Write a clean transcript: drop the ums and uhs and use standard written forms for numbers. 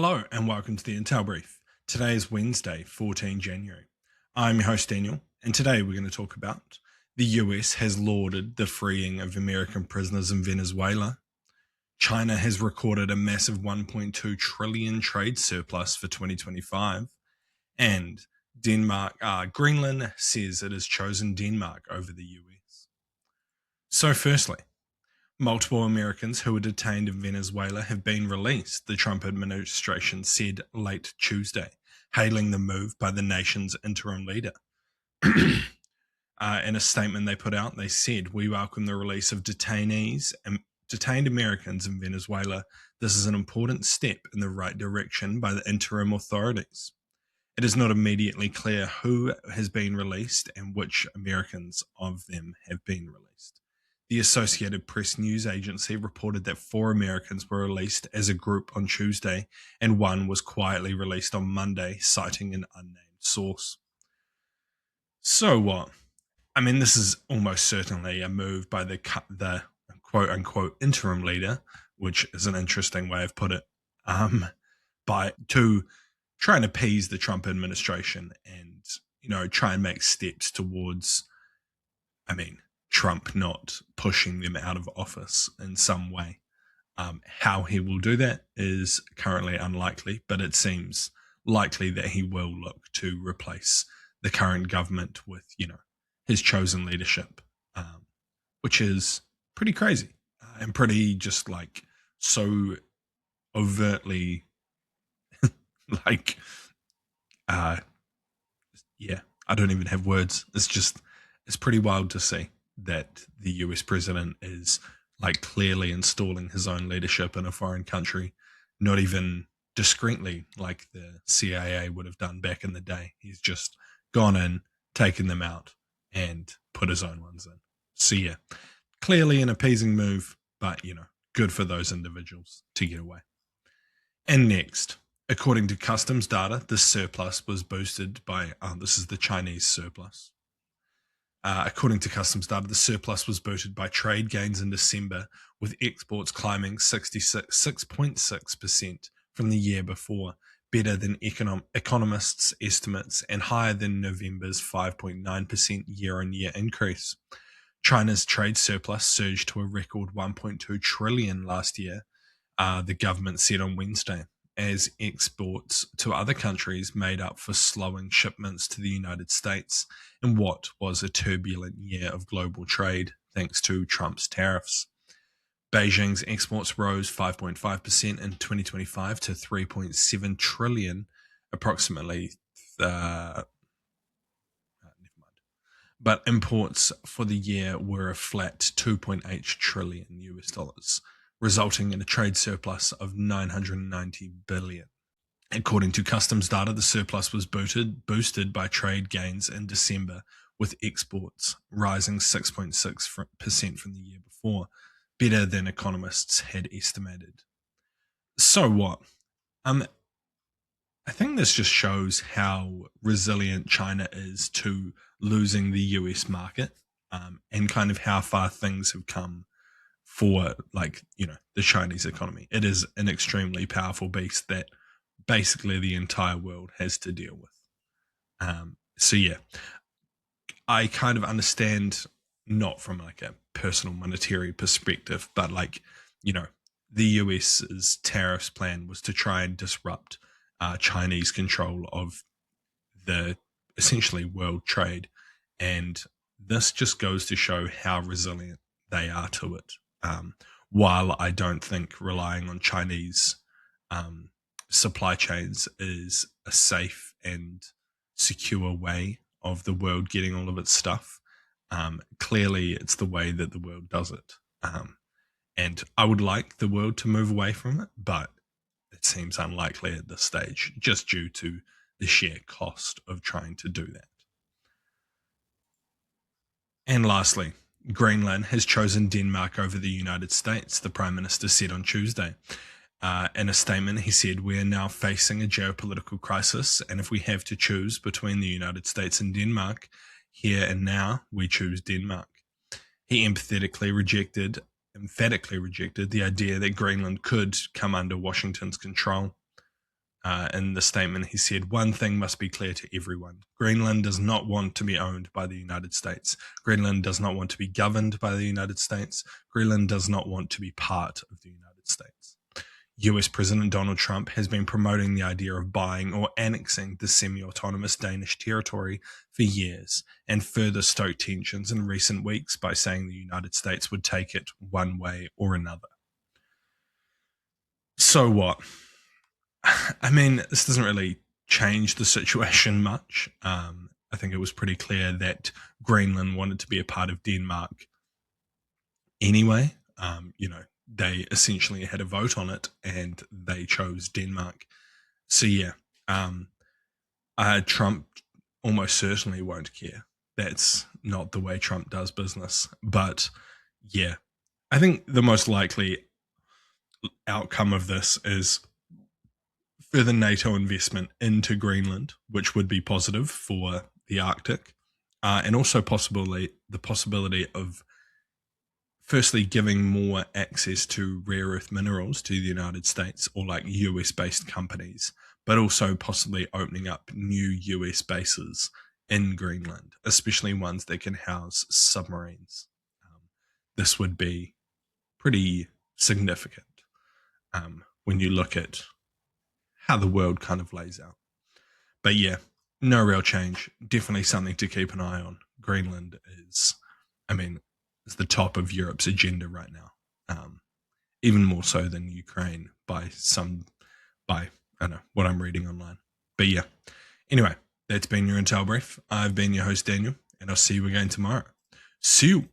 Hello and welcome to the Intel Brief. Today is Wednesday, 14 January. I'm your host Daniel, and today we're going to talk about the US has lauded the freeing of American prisoners in Venezuela. China has recorded a massive 1.2 trillion trade surplus for 2025, and Greenland says it has chosen Denmark over the US. So firstly, multiple Americans who were detained in Venezuela have been released, the Trump administration said late Tuesday, hailing the move by the nation's interim leader. In a statement they put out, they said, "We welcome the release of detained Americans in Venezuela. This is an important step in the right direction by the interim authorities. It is not immediately clear who has been released and which Americans of them have been released." The Associated Press news agency reported that 4 Americans were released as a group on Tuesday, and 1 was quietly released on Monday, citing an unnamed source. So what? I mean, this is almost certainly a move by the quote-unquote interim leader, which is an interesting way of put it, to try and appease the Trump administration and, try and make steps towards, Trump not pushing them out of office in some way. How he will do that is currently unlikely, but it seems likely that he will look to replace the current government with, his chosen leadership, which is pretty crazy and pretty just like so overtly I don't even have words. It's pretty wild to see that the US president is like clearly installing his own leadership in a foreign country, not even discreetly like the CIA would have done back in the day. He's just gone in, taken them out, and put his own ones in. So yeah, clearly an appeasing move, but good for those individuals to get away. And next, according to customs data, the surplus was boosted by, this is the Chinese surplus. According to customs data, the surplus was boosted by trade gains in December, with exports climbing 6.6% from the year before, better than economists' estimates and higher than November's 5.9% year-on-year increase. China's trade surplus surged to a record 1.2 trillion last year, the government said on Wednesday, as exports to other countries made up for slowing shipments to the United States in what was a turbulent year of global trade thanks to Trump's tariffs. Beijing's exports rose 5.5% in 2025 to 3.7 trillion, approximately. Never mind. But imports for the year were a flat 2.8 trillion US dollars, resulting in a trade surplus of 990 billion. According to customs data, the surplus was boosted by trade gains in December, with exports rising 6.6% from the year before, better than economists had estimated. So what? I think this just shows how resilient China is to losing the US market, and kind of how far things have come for the Chinese economy. It is an extremely powerful beast that basically the entire world has to deal with. So yeah, I kind of understand, not from like a personal monetary perspective, but the US's tariffs plan was to try and disrupt Chinese control of the essentially world trade. And this just goes to show how resilient they are to it. While I don't think relying on Chinese supply chains is a safe and secure way of the world getting all of its stuff, clearly it's the way that the world does it. And I would like the world to move away from it, but it seems unlikely at this stage, just due to the sheer cost of trying to do that. And lastly, Greenland has chosen Denmark over the United States, the Prime Minister said on Tuesday. In a statement, he said, "We are now facing a geopolitical crisis, and if we have to choose between the United States and Denmark, here and now, we choose Denmark." He emphatically rejected the idea that Greenland could come under Washington's control. In the statement, he said, "One thing must be clear to everyone. Greenland does not want to be owned by the United States. Greenland does not want to be governed by the United States. Greenland does not want to be part of the United States." US President Donald Trump has been promoting the idea of buying or annexing the semi-autonomous Danish territory for years, and further stoked tensions in recent weeks by saying the United States would take it one way or another. So what? I mean, this doesn't really change the situation much. I think it was pretty clear that Greenland wanted to be a part of Denmark anyway. They essentially had a vote on it and they chose Denmark. So, yeah, Trump almost certainly won't care. That's not the way Trump does business. But, yeah, I think the most likely outcome of this is further NATO investment into Greenland, which would be positive for the Arctic, and also possibly the possibility of firstly giving more access to rare earth minerals to the United States or like US based companies, but also possibly opening up new US bases in Greenland, especially ones that can house submarines. This would be pretty significant when you look at how the world kind of lays out. But yeah, no real change. Definitely something to keep an eye on. Greenland is, is the top of Europe's agenda right now. Even more so than Ukraine by I don't know what I'm reading online. But yeah. Anyway, that's been your Intel Brief. I've been your host, Daniel, and I'll see you again tomorrow. See you.